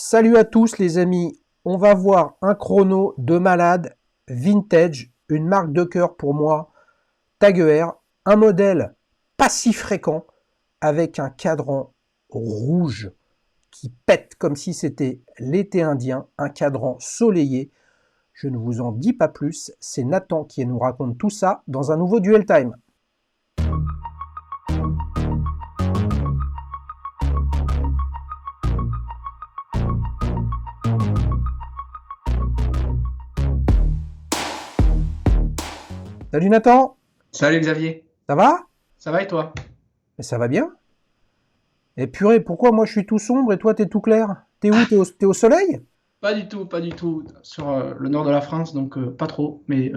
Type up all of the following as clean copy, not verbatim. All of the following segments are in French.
Salut à tous les amis, on va voir un chrono de malade vintage, une marque de cœur pour moi, Tag Heuer, un modèle pas si fréquent avec un cadran rouge qui pète comme si c'était l'été indien, un cadran soleillé. Je ne vous en dis pas plus, c'est Nathan qui nous raconte tout ça dans un nouveau Duel Time. Salut Nathan, Salut Xavier, ça va? ça va et toi? Mais ça va bien. Et purée, pourquoi moi je suis tout sombre et toi t'es tout clair? T'es où? T'es au soleil? Pas du tout, sur le nord de la France, donc pas trop, mais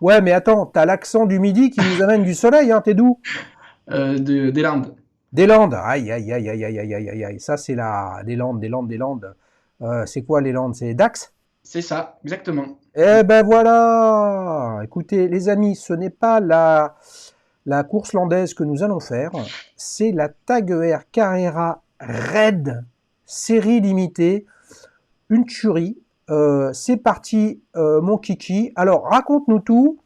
Ouais, mais attends, t'as l'accent du midi qui nous amène du soleil, hein, t'es d'où? des Landes. Des Landes. Aïe, aïe, aïe, aïe, aïe, aïe, aïe, aïe, aïe. Ça, c'est la... Des Landes, des Landes, des Landes. C'est quoi les Landes? C'est Dax? C'est ça, exactement. Eh ben voilà! Écoutez, les amis, ce n'est pas la course landaise que nous allons faire, c'est la Tag Heuer Carrera Red série limitée. Une tuerie. C'est parti, mon kiki. Alors, raconte-nous tout.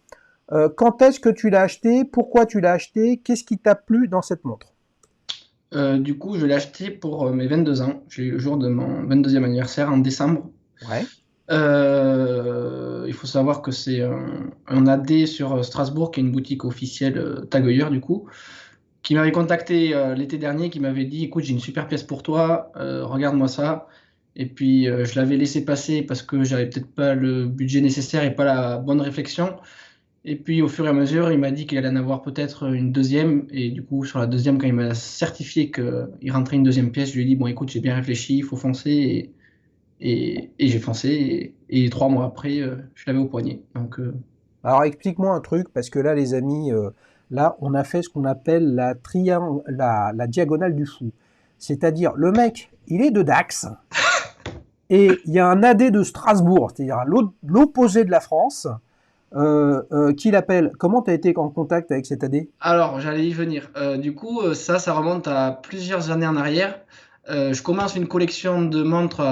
Quand est-ce que tu l'as acheté? Pourquoi tu l'as acheté? Qu'est-ce qui t'a plu dans cette montre? Du coup, je l'ai acheté pour mes 22 ans. J'ai eu le jour de mon 22e anniversaire en décembre. Ouais. Il faut savoir que c'est un AD sur Strasbourg, qui est une boutique officielle Tag Heuer, du coup, qui m'avait contacté l'été dernier, qui m'avait dit, écoute, j'ai une super pièce pour toi, regarde-moi ça. Et puis je l'avais laissé passer parce que j'avais peut-être pas le budget nécessaire et pas la bonne réflexion. Et puis au fur et à mesure, il m'a dit qu'il allait en avoir peut-être une deuxième. Et du coup, sur la deuxième, quand il m'a certifié qu'il rentrait une deuxième pièce, je lui ai dit, bon écoute, j'ai bien réfléchi, il faut foncer. Et j'ai foncé. Et 3 mois après, je l'avais au poignet. Donc Alors, explique-moi un truc, parce que là, les amis, là, on a fait ce qu'on appelle la diagonale du fou. C'est-à-dire, le mec, il est de Dax, et il y a un AD de Strasbourg, c'est-à-dire à l'opposé de la France, qui l'appelle. Comment tu as été en contact avec cet AD? alors, j'allais y venir. Du coup, ça remonte à plusieurs années en arrière. Je commence une collection de montres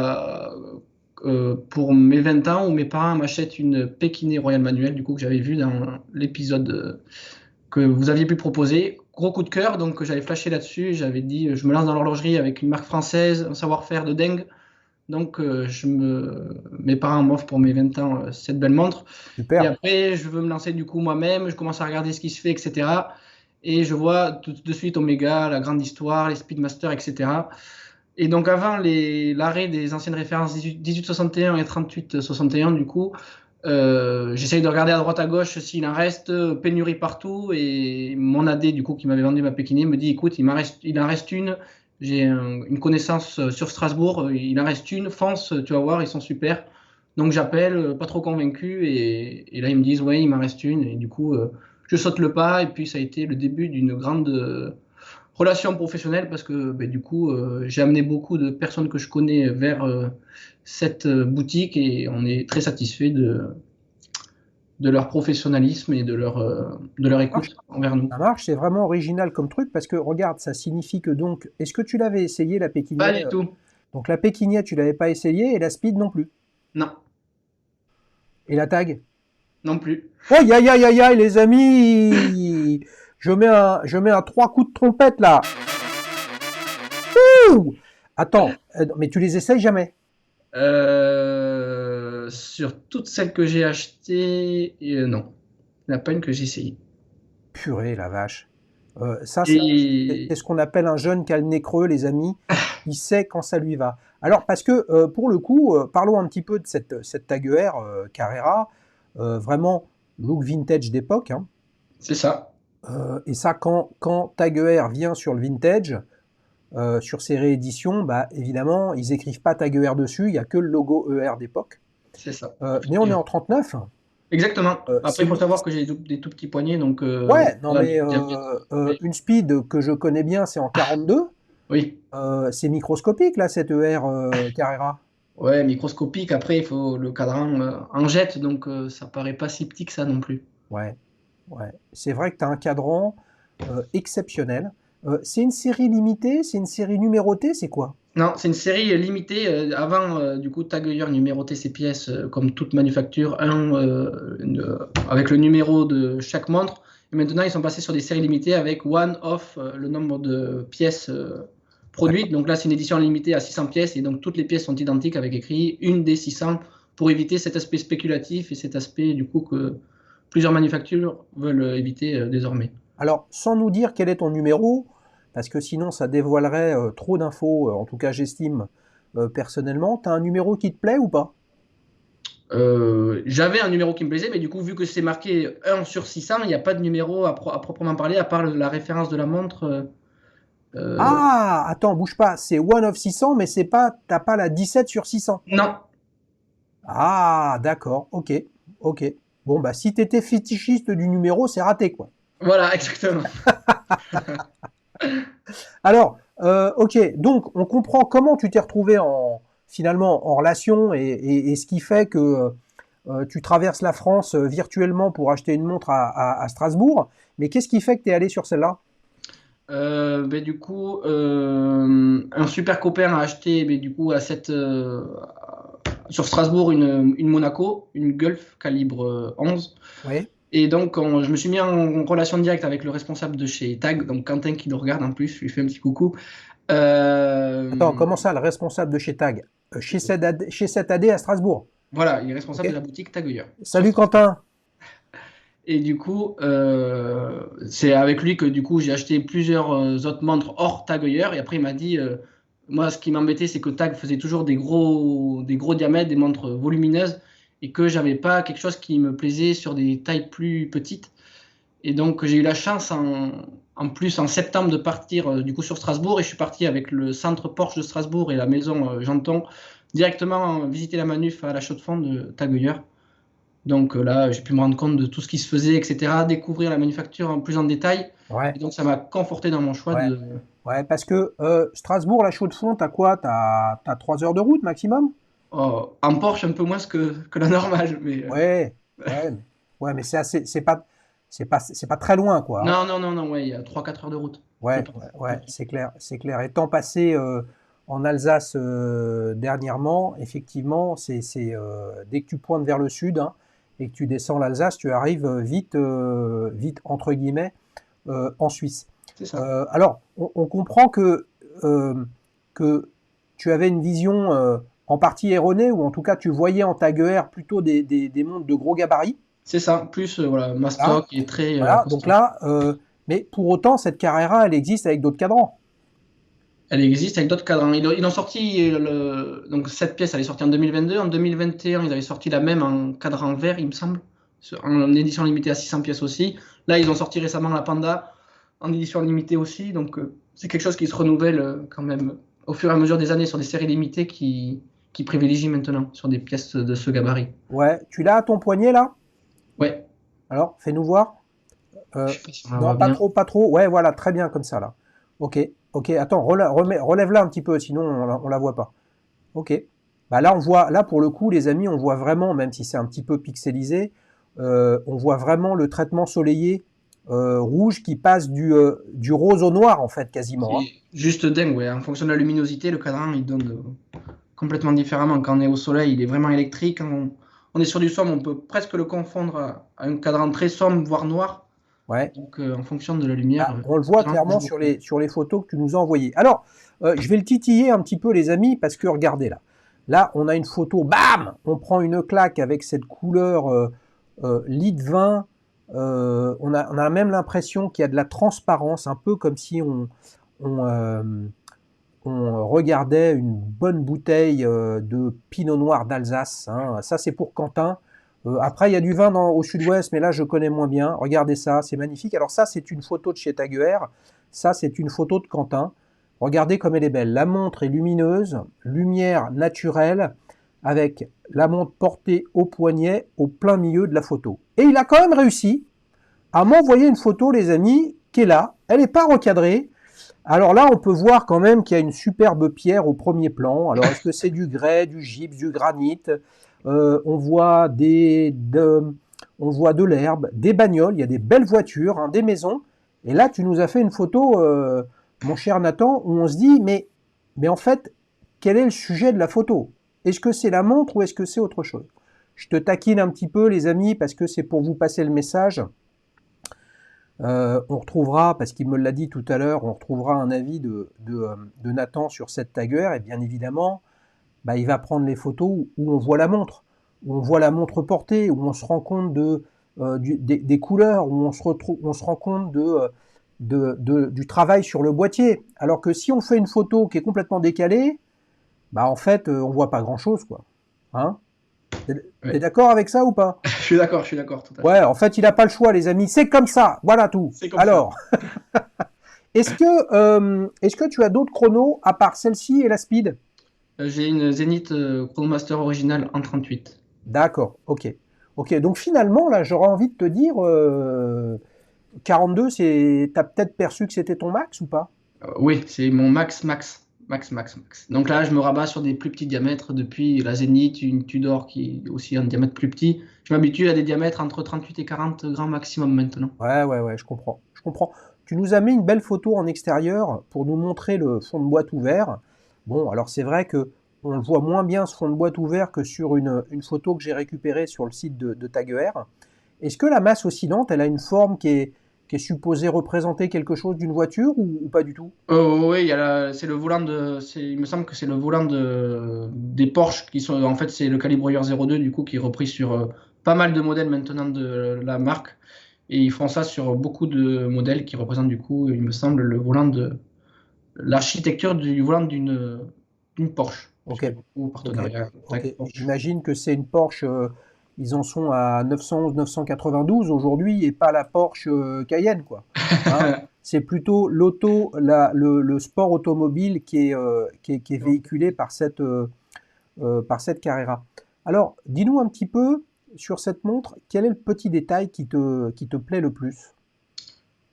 pour mes 20 ans où mes parents m'achètent une Pékinais Royal Manuel, du coup, que j'avais vu dans l'épisode que vous aviez pu proposer. Gros coup de cœur, donc j'avais flashé là-dessus. J'avais dit, je me lance dans l'horlogerie avec une marque française, un savoir-faire de dingue. Donc, mes parents m'offrent pour mes 20 ans cette belle montre. Et Super. après, je veux me lancer du coup moi-même. Je commence à regarder ce qui se fait, etc. Et je vois tout de suite Omega, la grande histoire, les Speedmaster, etc. Et donc, avant l'arrêt des anciennes références 1861 et 3861, du coup, j'essaye de regarder à droite à gauche s'il en reste, pénurie partout. Et mon AD, du coup, qui m'avait vendu ma Pékinais, me dit, écoute, il en reste une. J'ai une connaissance sur Strasbourg, il en reste une, fonce, tu vas voir, ils sont super. Donc j'appelle, pas trop convaincu, et là ils me disent, ouais, il m'en reste une, et du coup, je saute le pas, et puis ça a été le début d'une grande relation professionnelle, parce que ben, du coup, j'ai amené beaucoup de personnes que je connais vers cette boutique, et on est très satisfait de leur professionnalisme et de leur Ça marche, écoute envers nous. ça marche, c'est vraiment original comme truc, parce que regarde, ça signifie que donc, est-ce que tu l'avais essayé la Pas Pékinier? du tout, Donc la Pékinier, tu l'avais pas essayé, et la Speed non plus. non, Et la Tag? non plus. Aïe, aïe, aïe, aïe, aïe, les amis! Je mets un 3 coups de trompette, là. Ouh! Attends, mais tu les essayes jamais? Sur toutes celles que j'ai achetées, non. Il n'y en a pas une que j'ai essayée. Purée, la vache. Ça, c'est Et ce qu'on appelle un jeune qui a le nez creux, les amis. Il sait quand ça lui va. Alors, parce que, pour le coup, parlons un petit peu de cette Tag Heuer Carrera. Vraiment, look vintage d'époque, hein. c'est ça. Et ça, quand Tag Heuer vient sur le vintage, sur ses rééditions, bah, évidemment, ils écrivent pas Tag Heuer dessus, il n'y a que le logo Heuer d'époque. C'est ça. Mais on est en 39. Exactement. C'est Après, il faut savoir que j'ai des tout petits poignets, donc Ouais, non voilà, mais du diabète. Mais une speed que je connais bien, c'est en 42. oui, C'est microscopique là, cette ER Carrera. ouais, microscopique. Après, il faut le cadran en jette, donc ça paraît pas si petit que ça non plus. Ouais, ouais. C'est vrai que tu as un cadran exceptionnel. C'est une série limitée, c'est une série numérotée, c'est quoi? Non, c'est une série limitée. Avant, du coup, Tag Heuer numérotait ses pièces comme toute manufacture, avec le numéro de chaque montre. Et maintenant, ils sont passés sur des séries limitées avec one off le nombre de pièces produites. D'accord. Donc là, c'est une édition limitée à 600 pièces et donc toutes les pièces sont identiques avec écrit une des 600 pour éviter cet aspect spéculatif et cet aspect du coup que plusieurs manufactures veulent éviter désormais. Alors, sans nous dire quel est ton numéro, parce que sinon ça dévoilerait trop d'infos, en tout cas j'estime personnellement, tu as un numéro qui te plaît ou pas? J'avais un numéro qui me plaisait, mais du coup, vu que c'est marqué 1 sur 600, il n'y a pas de numéro à proprement parler, à part la référence de la montre. Euh, Ah, attends, bouge pas, c'est One of 600, mais c'est pas, t'as pas la 17 sur 600. non, Ah, d'accord, ok, ok. Bon, bah si t'étais fétichiste du numéro, c'est raté, quoi. voilà, exactement. Alors, ok, donc on comprend comment tu t'es retrouvé finalement en relation et ce qui fait que tu traverses la France virtuellement pour acheter une montre à Strasbourg. Mais qu'est-ce qui fait que tu es allé sur celle-là? Ben, du coup, un super copain a acheté ben, du coup, sur Strasbourg une Monaco, une Gulf calibre 11. Oui. Et donc, je me suis mis en relation directe avec le responsable de chez Tag, donc Quentin qui nous regarde en plus, je lui fais un petit coucou. Attends, Euh, comment ça, le responsable de chez Tag? Chez 7AD à Strasbourg. voilà, il est Ok. responsable de la boutique Tag Heuer sur Salut Strasbourg. Quentin. Et du coup, c'est avec lui que du coup j'ai acheté plusieurs autres montres hors Tag Heuer. Et après, il m'a dit, moi, ce qui m'embêtait, c'est que Tag faisait toujours des gros diamètres, des montres volumineuses, et que j'avais pas quelque chose qui me plaisait sur des tailles plus petites. Et donc, j'ai eu la chance en plus en septembre de partir du coup sur Strasbourg. Et je suis parti avec le centre Porsche de Strasbourg et la maison Janton directement visiter la manuf à la Chaux-de-Fonds de Tag Heuer. Donc là, j'ai pu me rendre compte de tout ce qui se faisait, etc., découvrir la manufacture en plus en détail. Ouais, Et donc, ça m'a conforté dans mon choix ouais, de. ouais, parce que Strasbourg, la Chaux-de-Fonds, t'as quoi? T'as 3 heures de route maximum? En Porsche, un peu moins que la normale. Mais Ouais, ouais, ouais, mais c'est pas très loin, quoi, hein. non, non, non, non, ouais, il y a 3 4 heures de route, je Ouais, pense. ouais, À peu ouais, près. c'est clair, c'est clair. Étant passé en Alsace dernièrement, effectivement, dès que tu pointes vers le sud hein, et que tu descends l'Alsace, tu arrives vite, vite entre guillemets, en Suisse. C'est ça. Alors, on comprend euh, que tu avais une vision en partie erronée, ou en tout cas tu voyais en Taguer plutôt des montres de gros gabarit. C'est ça. Plus, voilà, ma Voilà, stock est très voilà. Donc costaud. là, mais pour autant, cette Carrera, elle existe avec d'autres cadrans. Elle existe avec d'autres cadrans. Ils ont sorti, donc cette pièce, elle est sortie en 2022. En 2021, ils avaient sorti la même en cadran vert, il me semble, en édition limitée à 600 pièces aussi. Là, ils ont sorti récemment la Panda en édition limitée aussi. Donc, c'est quelque chose qui se renouvelle quand même au fur et à mesure des années sur des séries limitées qui privilégient maintenant sur des pièces de ce gabarit. Ouais, tu l'as à ton poignet là? Ouais, Alors, fais-nous voir. je Euh, sais pas si on la non, voit pas bien. trop, pas trop. Ouais, voilà, très bien comme ça là. Ok, ok. Attends, relève-la un petit peu, sinon on la voit pas. Ok. Bah là, on voit, là pour le coup, les amis, on voit vraiment, même si c'est un petit peu pixelisé, on voit vraiment le traitement soleillé rouge qui passe du rose au noir en fait, quasiment, hein. C'est juste dingue, ouais. En fonction de la luminosité, le cadran, il donne complètement différemment. Quand on est au soleil, il est vraiment électrique. Quand on est sur du sombre, on peut presque le confondre à un cadran très sombre, voire noir. Ouais. Donc, en fonction de la lumière, Ah, on le le voit cadran bouge clairement sur beaucoup. les photos que tu nous as envoyées. Alors, je vais le titiller un petit peu, les amis, parce que regardez là. Là, on a une photo, bam! On prend une claque avec cette couleur lit de vin. On a même l'impression qu'il y a de la transparence, un peu comme si on, euh, on regardait une bonne bouteille de Pinot Noir d'Alsace, hein. Ça, c'est pour Quentin. Après, il y a du vin au sud-ouest, mais là, je connais moins bien. Regardez ça, c'est magnifique. Alors ça, c'est une photo de chez Taguer. Ça, c'est une photo de Quentin. Regardez comme elle est belle. La montre est lumineuse, lumière naturelle, avec la montre portée au poignet, au plein milieu de la photo. Et il a quand même réussi à m'envoyer une photo, les amis, qui est là. Elle n'est pas recadrée. Alors là, on peut voir quand même qu'il y a une superbe pierre au premier plan. Alors, est-ce que c'est du grès, du gypse, du granit? On voit on voit de l'herbe, des bagnoles, il y a des belles voitures, hein, des maisons. Et là, tu nous as fait une photo, mon cher Nathan, où on se dit, mais en fait, quel est le sujet de la photo? Est-ce que c'est la montre ou est-ce que c'est autre chose? Je te taquine un petit peu, les amis, parce que c'est pour vous passer le message. On retrouvera, parce qu'il me l'a dit tout à l'heure, on retrouvera un avis de Nathan sur cette Tiger, et bien évidemment, bah, il va prendre les photos où on voit la montre, où on voit la montre portée, où on se rend compte des couleurs, où on se rend compte du travail sur le boîtier. Alors que si on fait une photo qui est complètement décalée, bah en fait, on voit pas grand-chose, quoi. Hein? T'es Ouais. d'accord avec ça ou pas? Je suis d'accord, tout à fait. Ouais, en fait, il n'a pas le choix, les amis. C'est comme ça. Voilà tout. C'est comme ça. Alors, est-ce que tu as d'autres chronos à part celle-ci et la Speed? J'ai une Zenith Chronomaster originale en 38. D'accord, ok. Ok, donc finalement, là, j'aurais envie de te dire, 42, t'as peut-être perçu que c'était ton max ou pas? Oui, c'est mon max, max, max, max, max. Donc là, je me rabats sur des plus petits diamètres depuis la Zenith, une Tudor qui est aussi un diamètre plus petit. Je m'habitue à des diamètres entre 38 et 40 grands maximum maintenant. Ouais, je comprends. Je comprends. Tu nous as mis une belle photo en extérieur pour nous montrer le fond de boîte ouvert. Bon, alors c'est vrai que on le voit moins bien ce fond de boîte ouvert que sur une photo que j'ai récupérée sur le site de TagER. Est-ce que la masse oscillante, elle a une forme qui est supposée représenter quelque chose d'une voiture ou pas du tout? Oui, c'est le volant il me semble que c'est le volant des Porsche qui sont, en fait, c'est le calibreur 02 du coup qui est repris sur pas mal de modèles maintenant de la marque. Et ils font ça sur beaucoup de modèles qui représentent du coup, il me semble, le volant de l'architecture du volant d'une Porsche, Ok, puisque du coup, ok, partenariat ok. avec Porsche. J'imagine que c'est une Porsche, ils en sont à 911, 992 aujourd'hui et pas la Porsche Cayenne, quoi. Hein? C'est plutôt le sport automobile qui est véhiculé par cette Carrera. Alors, dis-nous un petit peu sur cette montre, quel est le petit détail qui te plaît le plus?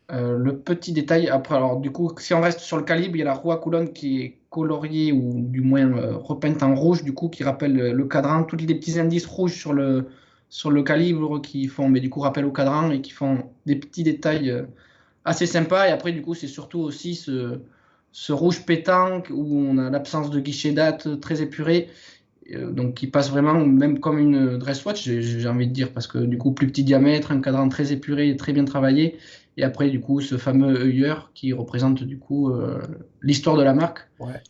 Le petit détail, après, alors du coup, si on reste sur le calibre, il y a la roue à coulonne qui est coloriée ou du moins repeinte en rouge, du coup, qui rappelle le cadran, tous les petits indices rouges sur le calibre qui font, mais du coup, rappel au cadran et qui font des petits détails assez sympas. Et après, du coup, c'est surtout aussi ce rouge pétant où on a l'absence de guichet date très épuré, donc qui passe vraiment même comme une dress watch, j'ai envie de dire, parce que du coup, plus petit diamètre, un cadran très épuré et très bien travaillé. Et après, du coup, ce fameux œilleur qui représente du coup l'histoire de la marque. Ouais,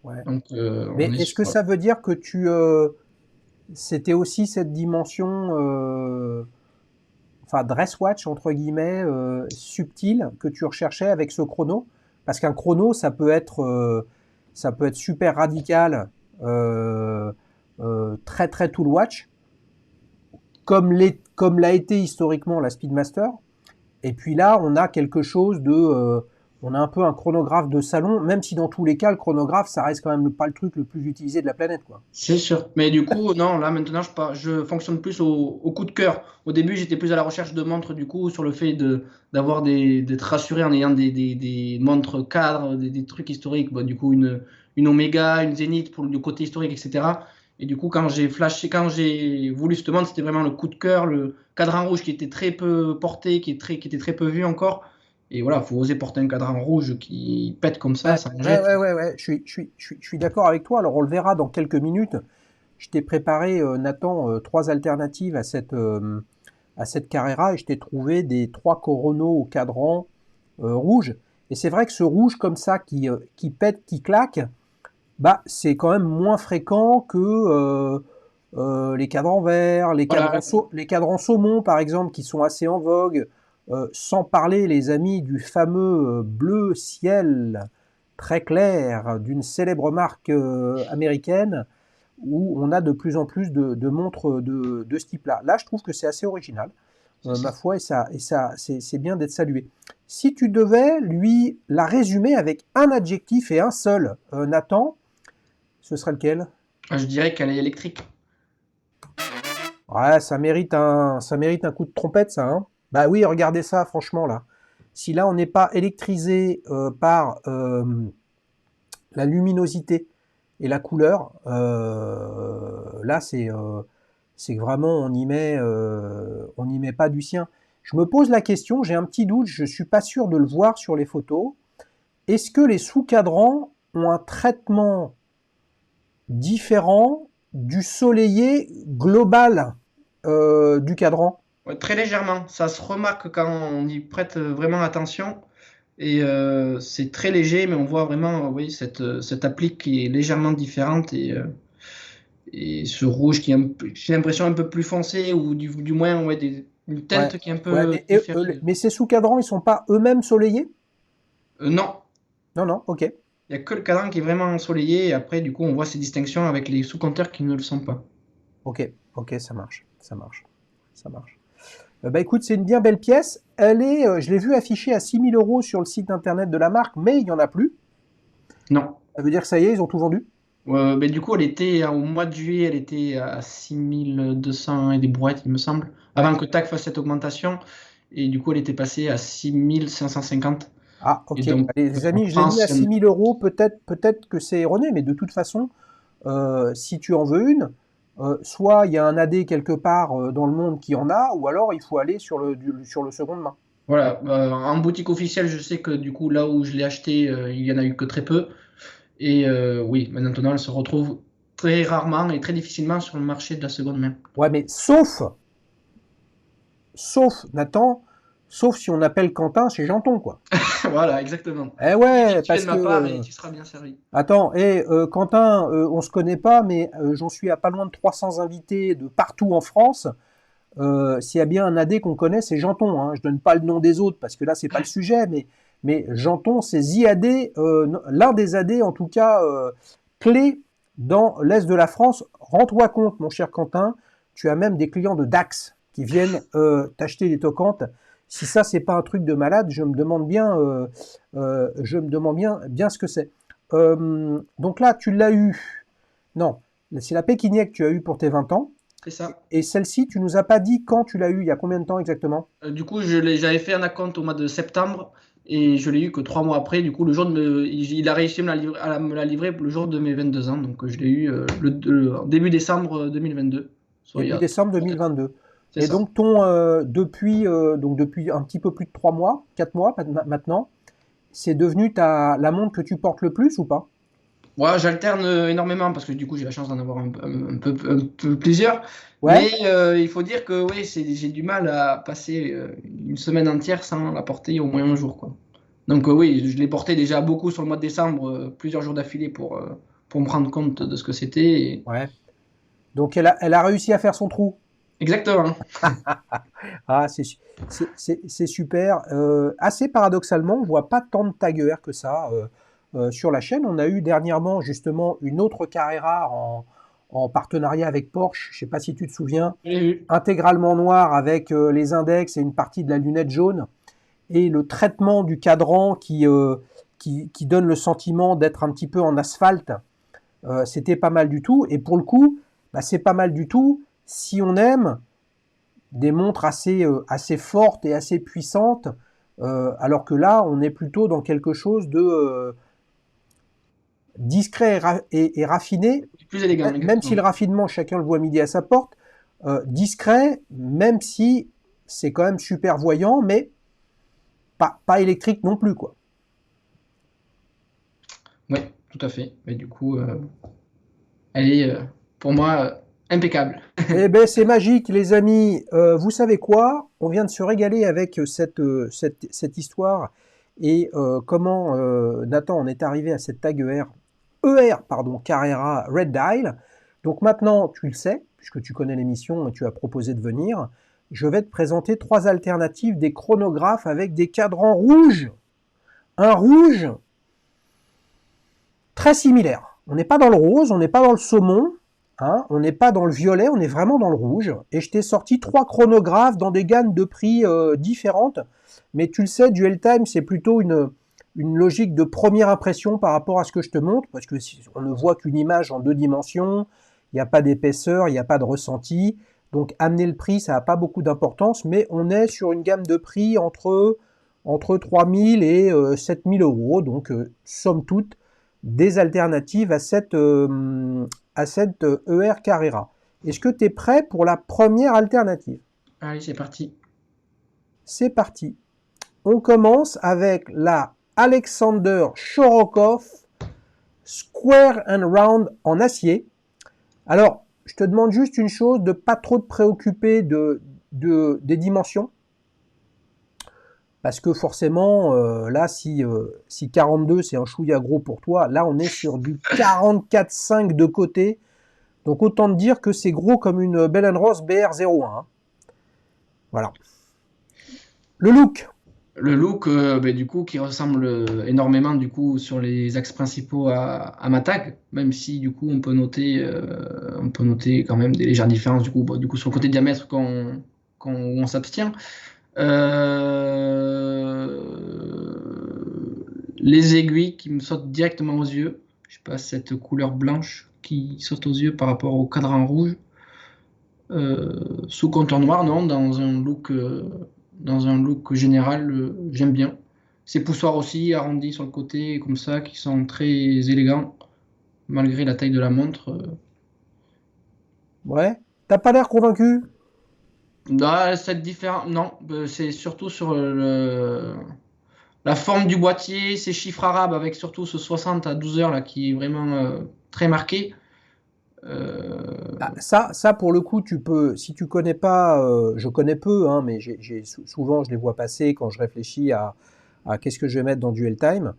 ouais. Donc, on Mais est est-ce que sur. ça veut dire que c'était aussi cette dimension, enfin dress watch entre guillemets, subtile que tu recherchais avec ce chrono? Parce qu'un chrono, ça peut être super radical, euh, très très tool watch, comme l'a été historiquement la Speedmaster. Et puis là, on a quelque chose on a un peu un chronographe de salon, même si dans tous les cas, le chronographe, ça reste quand même pas le truc le plus utilisé de la planète, quoi. C'est sûr. Mais du coup, non, là maintenant, je fonctionne plus au coup de cœur. Au début, j'étais plus à la recherche de montres, du coup, sur le fait d'être rassuré en ayant des montres cadres, des trucs historiques. Bon, du coup, une Omega, une Zenith pour le côté historique, etc. Et du coup, quand j'ai voulu cette montre, c'était vraiment le coup de cœur, le cadran rouge qui était très peu porté, qui était très peu vu encore. Et voilà, faut oser porter un cadran rouge qui pète comme ça en jette. Ouais. Je suis d'accord avec toi. Alors, on le verra dans quelques minutes. Je t'ai préparé, Nathan, trois alternatives à cette Carrera et je t'ai trouvé des trois Coronos au cadran rouge. Et c'est vrai que ce rouge comme ça qui pète, qui claque, bah, c'est quand même moins fréquent que les cadrans verts, Voilà. les cadrans saumon par exemple, qui sont assez en vogue. Sans parler, les amis, du fameux bleu ciel très clair d'une célèbre marque américaine où on a de plus en plus de montres de ce type-là. Là, je trouve que c'est assez original, C'est ça. ma foi, et ça c'est bien d'être salué. Si tu devais lui la résumer avec un adjectif et un seul, Nathan, ce serait lequel? Je dirais qu'elle est électrique. Ouais, ça mérite un coup de trompette, ça, hein. Bah oui, regardez ça, franchement, là. Si là, on n'est pas électrisé par la luminosité et la couleur, là, c'est que vraiment, on n'y met pas du sien. Je me pose la question, j'ai un petit doute, je suis pas sûr de le voir sur les photos. Est-ce que les sous-cadrans ont un traitement différent du soleillé global du cadran? Ouais, très légèrement. Ça se remarque quand on y prête vraiment attention. Et c'est très léger, mais on voit vraiment oui, cette applique qui est légèrement différente et ce rouge qui est j'ai l'impression un peu plus foncé ou du moins ouais, une Ouais, teinte qui est un ouais, peu différée. mais ces sous-cadrans, ils sont pas eux-mêmes soleillés? Non, Non, non, ok, il n'y a que le cadran qui est vraiment ensoleillé et après, du coup, on voit ces distinctions avec les sous-compteurs qui ne le sont pas. ok, ok, ça marche, ça marche, ça marche. Bah écoute, c'est une bien belle pièce. Elle est, je l'ai vue affichée à 6 000 € sur le site internet de la marque, mais il n'y en a plus. Non. Ça veut dire que ça y est, ils ont tout vendu? Mais du coup, elle était au mois de juillet, elle était à 6200 et des brouettes, il me semble, Ouais. avant que TAC fasse cette augmentation. Et du coup, elle était passée à 6550. Ah, Et ok. donc, Les en amis, je l'ai mis France, à 6 000 €. Peut-être que c'est erroné, mais de toute façon, si tu en veux une, soit il y a un AD quelque part dans le monde qui en a, ou alors il faut aller sur le seconde main. voilà, en boutique officielle, je sais que du coup, là où je l'ai acheté, il y en a eu que très peu. Et oui, mais maintenant, elle se retrouve très rarement et très difficilement sur le marché de la seconde main. Ouais, mais sauf Nathan, sauf si on appelle Quentin chez Janton, quoi. Voilà, exactement. Eh Dis ouais, vite fait parce de que ma part et tu seras bien servi. attends, Quentin, on se connaît pas, mais j'en suis à pas loin de 300 invités de partout en France. S'il y a bien un AD qu'on connaît, c'est Janton. Hein. Je donne pas le nom des autres parce que là, c'est pas le sujet, mais Janton, c'est The AD, l'un des AD en tout cas clés dans l'est de la France. Rends-toi compte, mon cher Quentin, tu as même des clients de Dax qui viennent t'acheter des toquantes. Si ça, c'est pas un truc de malade, je me demande bien ce que c'est. Donc là, tu l'as eu. Non, c'est la Pékinière que tu as eu pour tes 20 ans. C'est ça. Et celle-ci, tu nous as pas dit quand tu l'as eu, il y a combien de temps exactement? Du coup, j'avais fait un acompte au mois de septembre et je l'ai eu que 3 mois après. Du coup, il a réussi à me la livrer le jour de mes 22 ans. Donc, je l'ai eu début décembre 2022. Soit il y Début a décembre 3-4 mois. 2022. C'est Et ça. donc, depuis un petit peu plus de 3 mois, 4 mois maintenant, c'est devenu la montre que tu portes le plus ou pas? Ouais, j'alterne énormément parce que du coup, j'ai la chance d'en avoir un peu plusieurs. Ouais? Mais il faut dire que oui, j'ai du mal à passer une semaine entière sans la porter au moins un jour, quoi. Donc oui, je l'ai porté déjà beaucoup sur le mois de décembre, plusieurs jours d'affilée pour me rendre compte de ce que c'était. Ouais. Donc, elle a réussi à faire son trou. Exactement. Ah, c'est super. Assez paradoxalement, je vois pas tant de tagueurs que ça sur la chaîne. On a eu dernièrement justement une autre Carrera en partenariat avec Porsche. Je sais pas si tu te souviens, J'ai vu. intégralement noir avec les index et une partie de la lunette jaune et le traitement du cadran qui donne le sentiment d'être un petit peu en asphalte. C'était pas mal du tout. Et pour le coup, bah, c'est pas mal du tout si on aime des montres assez fortes et assez puissantes, alors que là, on est plutôt dans quelque chose de discret et raffiné, Plus élégant, même si exactement. le raffinement, chacun le voit midi à sa porte, discret, même si c'est quand même super voyant, mais pas électrique non plus, quoi. Oui, tout à fait. Mais du coup, elle est pour moi impeccable. Eh ben, c'est magique, les amis. Vous savez quoi? On vient de se régaler avec cette histoire et comment Nathan en est arrivé à cette tag ER, pardon, Carrera Red Dial. Donc maintenant, tu le sais, puisque tu connais l'émission et tu as proposé de venir, je vais te présenter trois alternatives des chronographes avec des cadrans rouges. Un rouge très similaire. On n'est pas dans le rose, on n'est pas dans le saumon, hein, on n'est pas dans le violet, on est vraiment dans le rouge. Et je t'ai sorti trois chronographes dans des gammes de prix différentes. Mais tu le sais, Dual Time, c'est plutôt une logique de première impression par rapport à ce que je te montre, parce que on ne voit qu'une image en deux dimensions, il n'y a pas d'épaisseur, il n'y a pas de ressenti. Donc amener le prix, ça n'a pas beaucoup d'importance, mais on est sur une gamme de prix entre 3000 et 7000 euros. Donc somme toute, des alternatives à cette ER Carrera. Est-ce que tu es prêt pour la première alternative? Allez, c'est parti. C'est parti. On commence avec la Alexander Shorokov Square and Round en acier. Alors, je te demande juste une chose, de pas trop te préoccuper des dimensions. Parce que forcément, là, si 42 c'est un chouïa gros pour toi, là on est sur du 44,5 de côté. Donc autant te dire que c'est gros comme une Bell & Ross BR01. Hein. Voilà. Le look. Le look, du coup, qui ressemble énormément du coup sur les axes principaux à ma tag, même si du coup on peut noter quand même des légères différences du coup sur le côté diamètre où on s'abstient. Les aiguilles qui me sautent directement aux yeux. Je sais pas, cette couleur blanche qui saute aux yeux par rapport au cadran rouge. Sous contour noir, non, dans un look général, j'aime bien. Ces poussoirs aussi arrondis sur le côté, comme ça, qui sont très élégants, malgré la taille de la montre. Ouais. T'as pas l'air convaincu? Cette différence, non, c'est surtout sur la forme du boîtier, ces chiffres arabes avec surtout ce 60 à 12 heures là qui est vraiment très marqué. Ah, ça, pour le coup, tu peux, si tu connais pas, je connais peu, hein, mais souvent je les vois passer quand je réfléchis à qu'est-ce que je vais mettre dans Duel Time.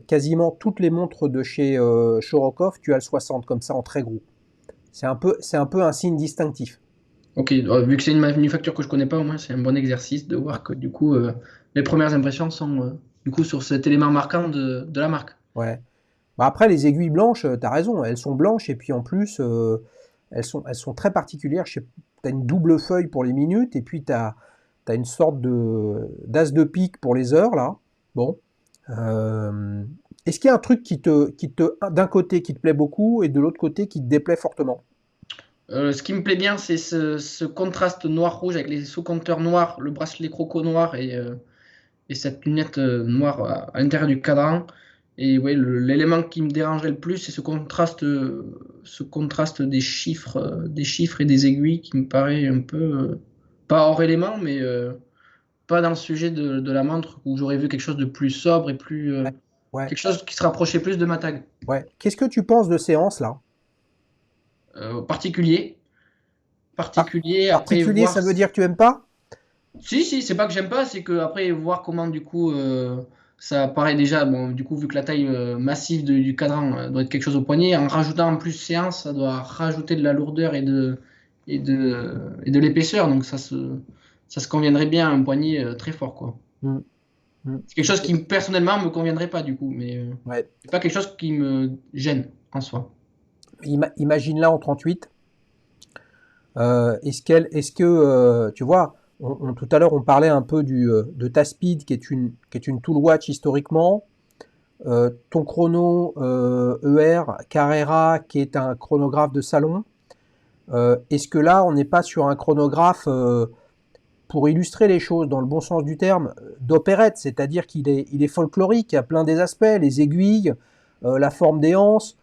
Quasiment toutes les montres de chez Shorokov, tu as le 60 comme ça en très gros. C'est un peu un signe distinctif. Ok, vu que c'est une manufacture que je connais pas, au moins c'est un bon exercice de voir que du coup les premières impressions sont du coup sur cet élément marquant de la marque. Ouais. Bah après, les aiguilles blanches, t'as raison, elles sont blanches et puis en plus, elles sont très particulières. T'as une double feuille pour les minutes et puis t'as une sorte d'as de pique pour les heures là. Bon. Euh, Est-ce qu'il y a un truc d'un côté qui te plaît beaucoup et de l'autre côté qui te déplaît fortement? Ce qui me plaît bien, c'est ce contraste noir-rouge avec les sous-compteurs noirs, le bracelet croco noir et cette lunette noire à l'intérieur du cadran. Et ouais, l'élément qui me dérangerait le plus, c'est ce contraste des chiffres et des aiguilles qui me paraît un peu, pas hors élément, mais pas dans le sujet de la montre où j'aurais vu quelque chose de plus sobre et plus, Ouais. Ouais. quelque chose qui se rapprochait plus de ma tag. Ouais. Qu'est-ce que tu penses de séance là? Particulier, après Particulier, voir. ça veut dire que tu aimes pas? Si, c'est pas que j'aime pas, c'est que après voir comment du coup ça paraît déjà, bon, du coup, vu que la taille massive du cadran doit être quelque chose au poignet, en rajoutant en plus séance, ça doit rajouter de la lourdeur et de l'épaisseur, donc ça se conviendrait bien à un poignet très fort, quoi. Hmm, hmm. C'est quelque chose qui personnellement me conviendrait pas du coup, mais Ouais. c'est pas quelque chose qui me gêne en soi. Imagine là en 38. Est-ce que tu vois, tout à l'heure on parlait un peu de ta Speed qui est une tool watch historiquement, ton chrono ER Carrera qui est un chronographe de salon. Est-ce que là on n'est pas sur un chronographe pour illustrer les choses dans le bon sens du terme d'opérette, c'est-à-dire il est folklorique à plein des aspects, les aiguilles, la forme des anses,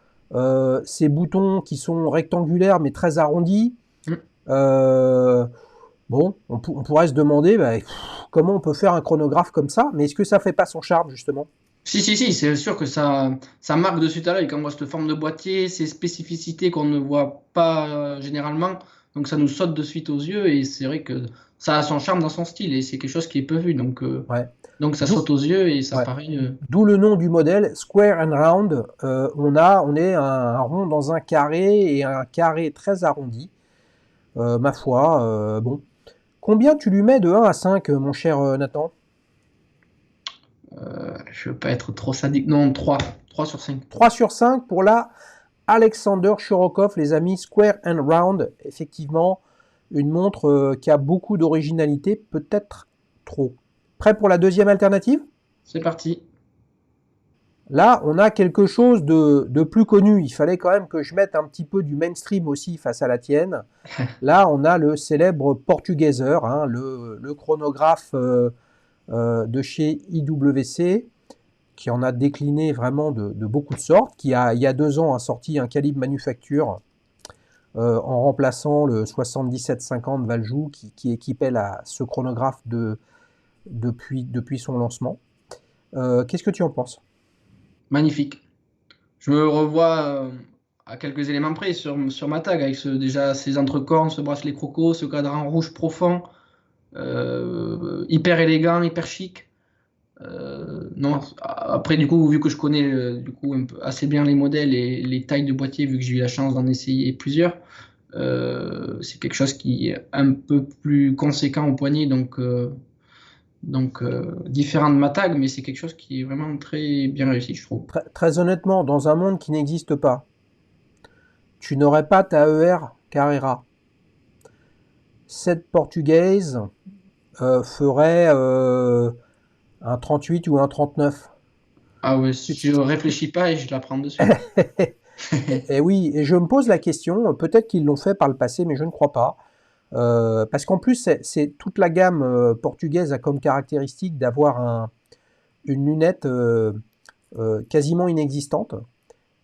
ces boutons qui sont rectangulaires mais très arrondis. Mm. Euh, bon, on pourrait se demander comment on peut faire un chronographe comme ça, mais est-ce que ça fait pas son charme justement? Si, c'est sûr que ça marque de suite à l'œil quand on voit cette forme de boîtier, ces spécificités qu'on ne voit pas généralement. Donc ça nous saute de suite aux yeux et c'est vrai que ça a son charme dans son style et c'est quelque chose qui est peu vu. Ouais. Donc ça D'où saute aux yeux et ça ouais. paraît. D'où le nom du modèle Square and Round. On est un rond dans un carré et un carré très arrondi. Ma foi, bon. Combien tu lui mets de 1 à 5, mon cher Nathan? Je veux pas être trop sadique. Non, 3 sur 5. 3 sur 5 pour la Alexander Shorokov, les amis, Square and Round. Effectivement, une montre qui a beaucoup d'originalité, peut-être trop. Prêt pour la deuxième alternative? C'est parti. Là, on a quelque chose de plus connu. Il fallait quand même que je mette un petit peu du mainstream aussi face à la tienne. Là, on a le célèbre Portugaiser, hein, le chronographe de chez IWC, qui en a décliné vraiment de beaucoup de sortes, qui il y a 2 ans a sorti un calibre manufacture en remplaçant le 7750 Valjoux qui équipait ce chronographe depuis son lancement. Qu'est-ce que tu en penses? Magnifique. Je me revois à quelques éléments près sur ma tag, avec déjà ces entrecornes, ce bracelet croco, ce cadran rouge profond, hyper élégant, hyper chic. Non, après, du coup, vu que je connais du coup, assez bien les modèles et les tailles de boîtier, vu que j'ai eu la chance d'en essayer plusieurs, c'est quelque chose qui est un peu plus conséquent au poignet, donc différent de ma tag, mais c'est quelque chose qui est vraiment très bien réussi, je trouve. Très honnêtement, dans un monde qui n'existe pas, tu n'aurais pas ta ER Carrera. Cette portugaise ferait un 38 ou un 39. Ah ouais, je réfléchis pas et je la prends de suite. Et oui, et je me pose la question, peut-être qu'ils l'ont fait par le passé, mais je ne crois pas. Parce qu'en plus, toute la gamme portugaise a comme caractéristique d'avoir une lunette quasiment inexistante,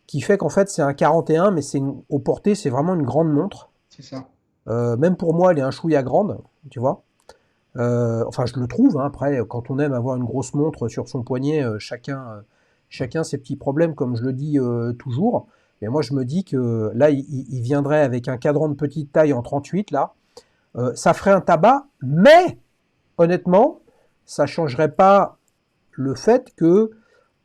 qui fait qu'en fait c'est un 41, mais au porté c'est vraiment une grande montre. C'est ça. Même pour moi, elle est un chouïa grande, tu vois. Enfin, je le trouve, hein. Après, quand on aime avoir une grosse montre sur son poignet, chacun ses petits problèmes, comme je le dis toujours. Mais moi, je me dis que là, il viendrait avec un cadran de petite taille en 38, là. Ça ferait un tabac, mais honnêtement, ça changerait pas le fait que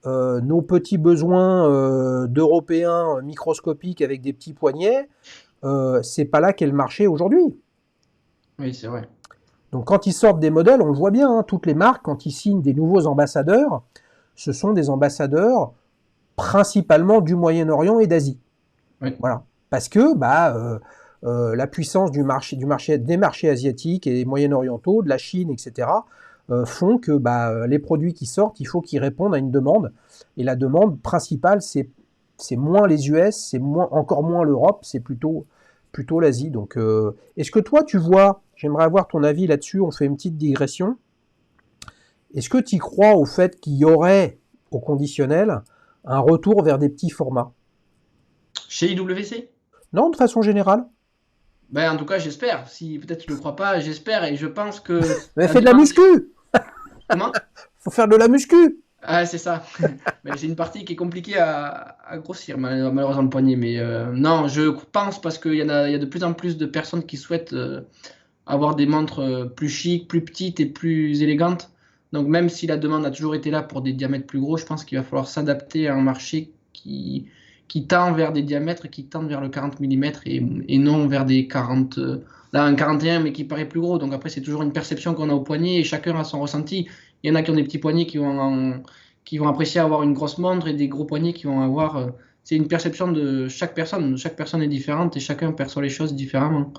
nos petits besoins d'Européens microscopiques avec des petits poignets, c'est pas là qu'est le marché aujourd'hui. Oui, c'est vrai. Donc quand ils sortent des modèles, on le voit bien, hein, toutes les marques, quand ils signent des nouveaux ambassadeurs, ce sont des ambassadeurs principalement du Moyen-Orient et d'Asie. Oui. Voilà. Parce que la puissance des marchés asiatiques et moyen-orientaux, de la Chine, etc., font que les produits qui sortent, il faut qu'ils répondent à une demande. Et la demande principale, c'est moins les US, encore moins l'Europe, c'est plutôt l'Asie. Donc, est-ce que toi, tu vois, j'aimerais avoir ton avis là-dessus, on fait une petite digression, est-ce que tu crois au fait qu'il y aurait, au conditionnel, un retour vers des petits formats? Chez IWC? Non, de façon générale. Ben, en tout cas, j'espère. Si peut-être tu le crois pas, j'espère et je pense que Mais la fais de la demande. muscu. Comment? Faut faire de la muscu. Ah, c'est ça. Mais j'ai une partie qui est compliquée à grossir, malheureusement, le poignet. Mais non, je pense parce il y a de plus en plus de personnes qui souhaitent avoir des montres plus chic, plus petites et plus élégantes. Donc, même si la demande a toujours été là pour des diamètres plus gros, je pense qu'il va falloir s'adapter à un marché qui tend vers des diamètres qui tendent vers le 40 mm et non vers des 40. Là, un 41, mais qui paraît plus gros. Donc, après, c'est toujours une perception qu'on a au poignet et chacun a son ressenti. Il y en a qui ont des petits poignets qui vont apprécier avoir une grosse montre et des gros poignets qui vont avoir. C'est une perception de chaque personne. Chaque personne est différente et chacun perçoit les choses différemment.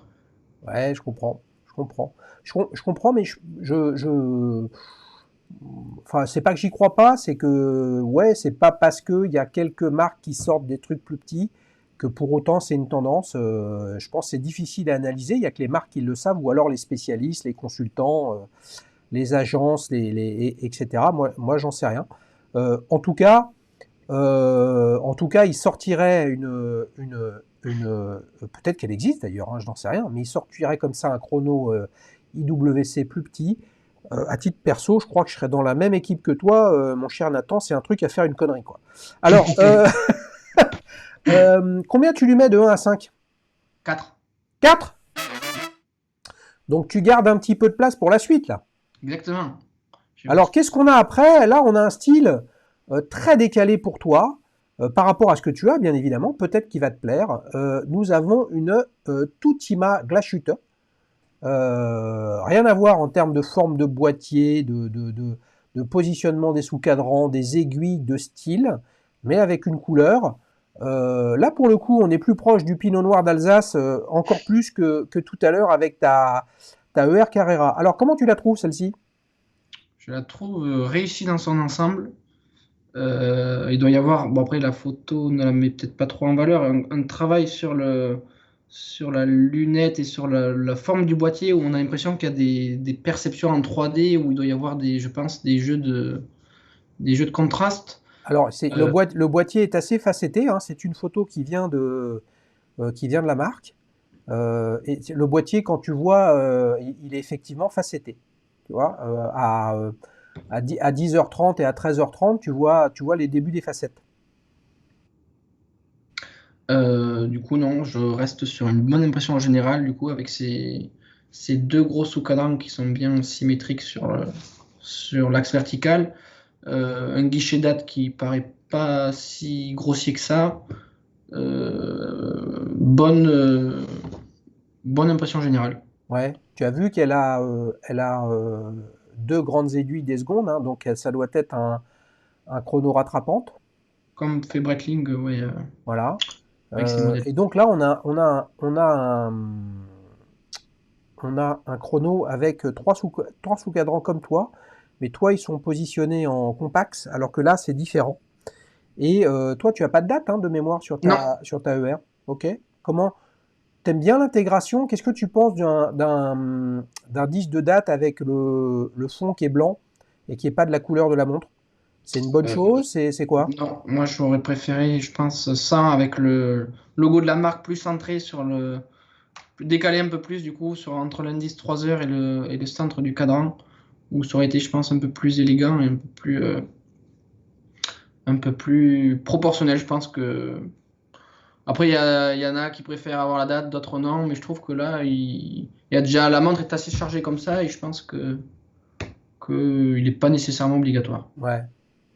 Ouais, je comprends. Je comprends. Je comprends, mais enfin, c'est pas que j'y crois pas, c'est que, ouais, c'est pas parce qu'il y a quelques marques qui sortent des trucs plus petits que pour autant c'est une tendance. Je pense que c'est difficile à analyser. Il y a que les marques qui le savent, ou alors les spécialistes, les consultants, les agences, etc. Moi, j'en sais rien. En tout cas, il sortirait peut-être qu'elle existe d'ailleurs, hein, je n'en sais rien, mais il sortirait comme ça un chrono IWC plus petit. À titre perso, je crois que je serais dans la même équipe que toi, mon cher Nathan. C'est un truc à faire une connerie, quoi. Alors, combien tu lui mets de 1 à 5? 4. 4. Donc tu gardes un petit peu de place pour la suite, là. Exactement. Alors, qu'est-ce qu'on a après? Là, on a un style très décalé pour toi, par rapport à ce que tu as, bien évidemment. Peut-être qu'il va te plaire. Nous avons une Tutima Glass Shooter. Rien à voir en termes de forme de boîtier, de positionnement des sous-cadrans, des aiguilles, de style, mais avec une couleur. Là, pour le coup, on est plus proche du Pinot Noir d'Alsace, encore plus que tout à l'heure avec ta ER Carrera. Alors, comment tu la trouves, celle-ci? Je la trouve réussie dans son ensemble. Il doit y avoir, bon après la photo ne la met peut-être pas trop en valeur, un travail sur la lunette et sur la forme du boîtier où on a l'impression qu'il y a des perceptions en 3D où il doit y avoir je pense, des jeux de contraste. Alors, Euh, le boîtier est assez facetté, hein. C'est une photo qui vient de la marque. Et le boîtier, quand tu vois, il est effectivement facetté. Tu vois, à 10h30 et à 13h30, tu vois les débuts des facettes. Du coup, non, je reste sur une bonne impression en général, du coup, avec ces deux gros sous-cadrans qui sont bien symétriques sur l'axe vertical. Un guichet date qui paraît pas si grossier que ça. Bonne impression générale. Ouais. Tu as vu elle a deux grandes aiguilles des secondes, hein, donc ça doit être un chrono rattrapante. Comme fait Breitling, ouais, Voilà. avec ses modèles. Et donc là, on a un chrono avec trois sous-cadrans comme toi, mais toi, ils sont positionnés en compax, alors que là, c'est différent. Et toi, tu as pas de date hein, de mémoire Non, sur ta ER. Ok. Comment t'aimes bien l'intégration? Qu'est-ce que tu penses d'un disque de date avec le fond qui est blanc et qui est pas de la couleur de la montre? C'est une bonne euh, chose? C'est quoi? non, moi j'aurais préféré, je pense, ça avec le logo de la marque plus centré sur décalé un peu plus du coup entre l'indice 3 heures et le centre du cadran, où ça aurait été, je pense, un peu plus élégant et un peu plus proportionnel, je pense que. Après, il y en a qui préfèrent avoir la date, d'autres non, mais je trouve que là, il y a déjà la montre est assez chargée comme ça et je pense qu'il n'est pas nécessairement obligatoire. Ouais.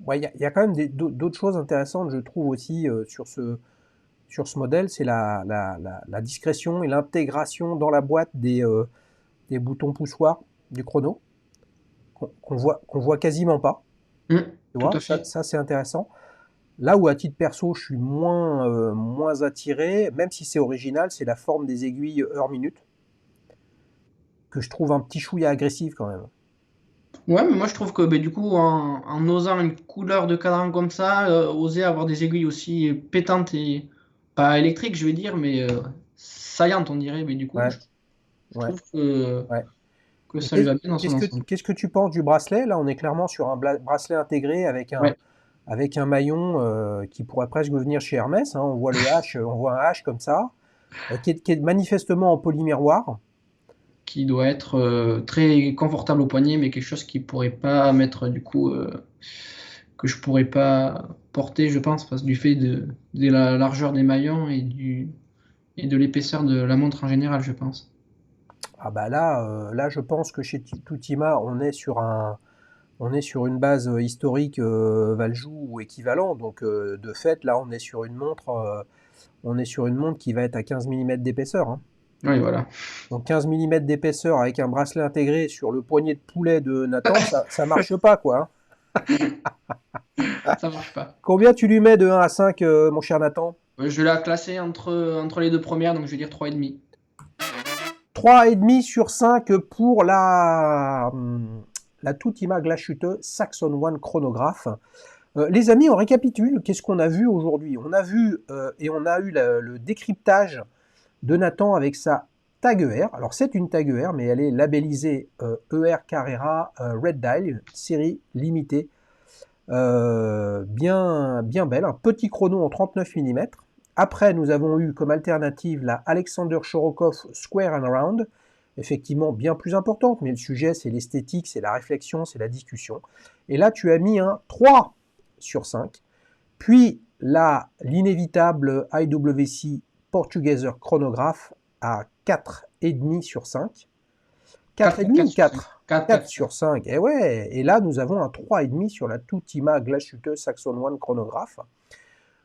Ouais, il y a quand même d'autres choses intéressantes, je trouve aussi, sur ce modèle, c'est la discrétion et l'intégration dans la boîte des boutons poussoirs du chrono, qu'on voit quasiment pas. Tu Tout vois, à fait. ça c'est intéressant. Là où à titre perso, je suis moins attiré, même si c'est original, c'est la forme des aiguilles heure-minute, que je trouve un petit chouïa agressive quand même. Ouais, mais moi je trouve que ben, du coup, en osant une couleur de cadran comme ça, oser avoir des aiguilles aussi pétantes et pas électriques, je vais dire, mais saillantes, on dirait, mais du coup, Ouais, je ouais, trouve que ouais. ça lui va bien dans son ensemble. Qu'est-ce que tu penses du bracelet? Là, on est clairement sur un bracelet intégré Ouais, avec un maillon qui pourrait presque venir chez Hermès, hein. On voit un H comme ça, qui est manifestement en polymiroir. qui doit être très confortable au poignet, mais quelque chose qui pourrait pas mettre du coup, que je pourrais pas porter, je pense, parce du fait de la largeur des maillons et de l'épaisseur de la montre en général, je pense. Ah bah là, là, je pense que chez Tutima, on est sur une base historique Valjoux ou équivalent. Donc, de fait, là, on est sur une montre qui va être à 15 mm d'épaisseur, hein. Oui, voilà. Donc 15 mm d'épaisseur avec un bracelet intégré sur le poignet de poulet de Nathan, ça marche pas, quoi, hein. Ça marche pas. Combien tu lui mets de 1 à 5, mon cher Nathan? Je vais la classer entre les deux premières, donc je vais dire 3,5. 3,5 sur 5 pour la Tutima Glashütte Saxon One chronographe. Les amis, on récapitule. Qu'est-ce qu'on a vu aujourd'hui? On a vu et on a eu le décryptage de Nathan avec sa Tag ER. Alors c'est une Tag ER, mais elle est labellisée ER Carrera Red Dial, série limitée. Bien belle, un petit chrono en 39 mm. Après, nous avons eu comme alternative la Alexander Shorokov Square and Round, effectivement bien plus importante, mais le sujet c'est l'esthétique, c'est la réflexion, c'est la discussion. Et là, tu as mis un 3 sur 5. Puis l'inévitable IWC Portugueser Chronograph à 4,5 sur 5. 4,5 4 ou sur 5. 4? 4, 4 4. sur 5. Et ouais, et là nous avons un 3,5 sur la Tutima Glashütte Saxon One Chronograph.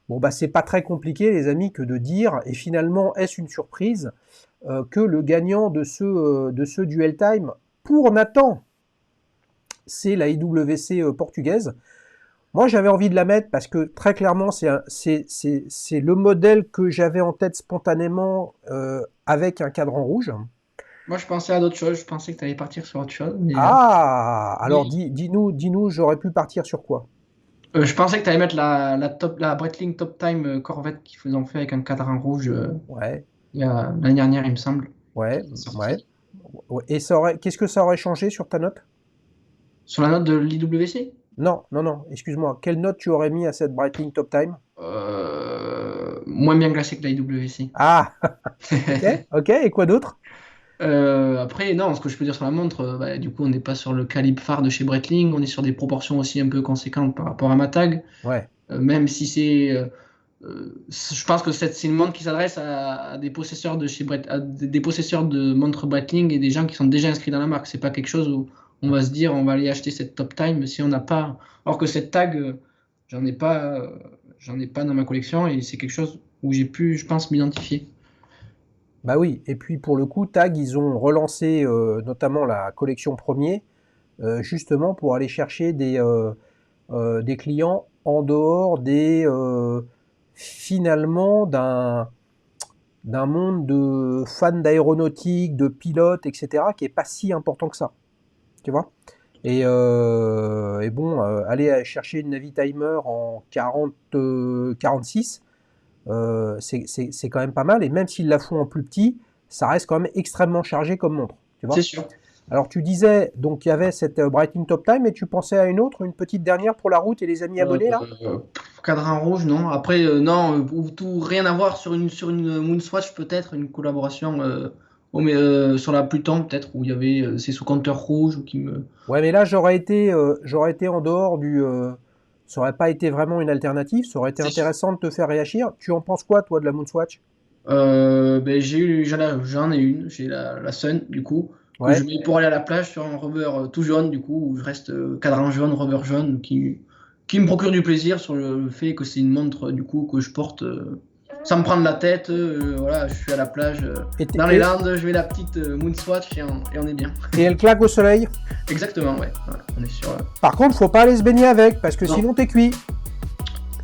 Bon bah c'est pas très compliqué les amis que de dire, et finalement est-ce une surprise que le gagnant de ce duel time pour Nathan, c'est la IWC portugaise. Moi j'avais envie de la mettre parce que très clairement c'est le modèle que j'avais en tête spontanément avec un cadran rouge. Moi, je pensais à d'autres choses. Je pensais que tu allais partir sur autre chose. Ah, alors Mais, dis-nous, j'aurais pu partir sur quoi? je pensais que tu allais mettre la Breitling Top Time Corvette qu'ils ont fait avec un cadran rouge Ouais, l'année dernière, il me semble, ouais, qui est ouais. sorti. Ouais. Et qu'est-ce que ça aurait changé sur ta note? Sur la note de l'IWC, Non, non, non, excuse-moi. Quelle note tu aurais mis à cette Breitling Top Time? moins bien classé que la IWC. Ah, ok, ok, et quoi d'autre? Après, non, ce que je peux dire sur la montre, bah, du coup, on n'est pas sur le calibre phare de chez Breitling, on est sur des proportions aussi un peu conséquentes par rapport à ma tag, Ouais, même si c'est Je pense que c'est une montre qui s'adresse à des possesseurs des possesseurs de montres Breitling et des gens qui sont déjà inscrits dans la marque. C'est pas quelque chose où on va se dire on va aller acheter cette Top Time si on n'a pas. Or que cette tag, j'en ai pas, j'en ai pas dans ma collection et c'est quelque chose où j'ai pu, je pense, m'identifier. Bah oui, et puis pour le coup, Tag, ils ont relancé notamment la collection premier, justement pour aller chercher des clients en dehors finalement d'un monde de fans d'aéronautique, de pilotes, etc., qui est pas si important que ça, tu vois. Et bon, aller chercher une Navitimer en 46, c'est quand même pas mal. Et même s'ils la font en plus petit, ça reste quand même extrêmement chargé comme montre, tu vois. C'est sûr. Alors tu disais, donc il y avait cette Breitling Top Time, et tu pensais à une petite dernière pour la route et les amis abonnés là? Cadran rouge, non. Après, non, tout rien à voir sur une Moonswatch, peut-être, une collaboration sur la Pluton, peut-être, où il y avait ces sous-compteurs rouges qui me. Ouais, mais là j'aurais été en dehors ça aurait pas été vraiment une alternative, ça aurait été C'est sûr. intéressant de te faire réagir. Tu en penses quoi toi de la Moonswatch? Ben, j'en ai une, j'ai la Sun, du coup, que je Ouais. mets pour aller à la plage sur un rubber tout jaune, du coup, où je reste cadran jaune, rubber jaune, qui me procure du plaisir sur le fait que c'est une montre, du coup, que je porte sans me prendre la tête. Voilà, je suis à la plage, Et, dans les Landes, je mets la petite Moonswatch et on est bien. et elle claque au soleil. Exactement, ouais. Voilà, on est sur. Par contre, faut pas aller se baigner avec, parce que Non. sinon t'es cuit.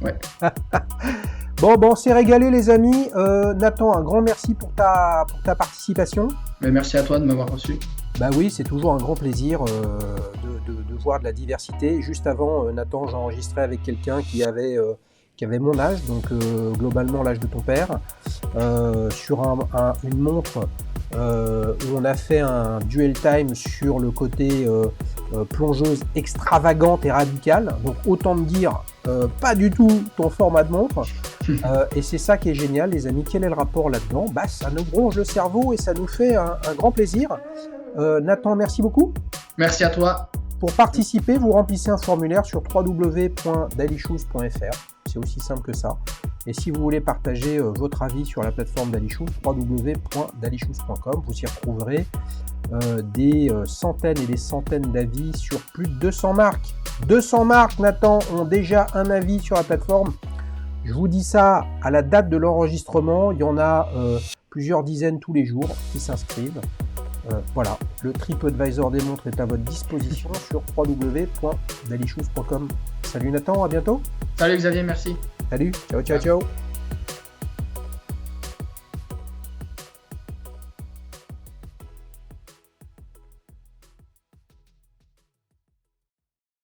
Ouais. Bon, on s'est régalé les amis. Nathan, un grand merci pour ta participation. Mais merci à toi de m'avoir reçu. Bah oui, c'est toujours un grand plaisir de voir de la diversité. Juste avant, Nathan, j'enregistrais avec quelqu'un qui avait mon âge, donc globalement l'âge de ton père, sur une montre où on a fait un duel time sur le côté plongeuse extravagante et radicale. Donc autant me dire, pas du tout ton format de montre. Et c'est ça qui est génial, les amis. Quel est le rapport là-dedans? Bah, ça nous bronze le cerveau et ça nous fait un grand plaisir. Nathan, merci beaucoup. Merci à toi. Pour participer, vous remplissez un formulaire sur www.dailyshoes.fr. C'est aussi simple que ça. Et si vous voulez partager votre avis sur la plateforme Dailyshoes, www.dailyshoes.com, vous y retrouverez des centaines et des centaines d'avis sur plus de 200 marques. 200 marques, Nathan, ont déjà un avis sur la plateforme. Je vous dis ça à la date de l'enregistrement. Il y en a plusieurs dizaines tous les jours qui s'inscrivent. Voilà, le TripAdvisor des montres est à votre disposition sur www.dailyshoes.com. Salut Nathan, à bientôt. Salut Xavier, merci. Salut, ciao.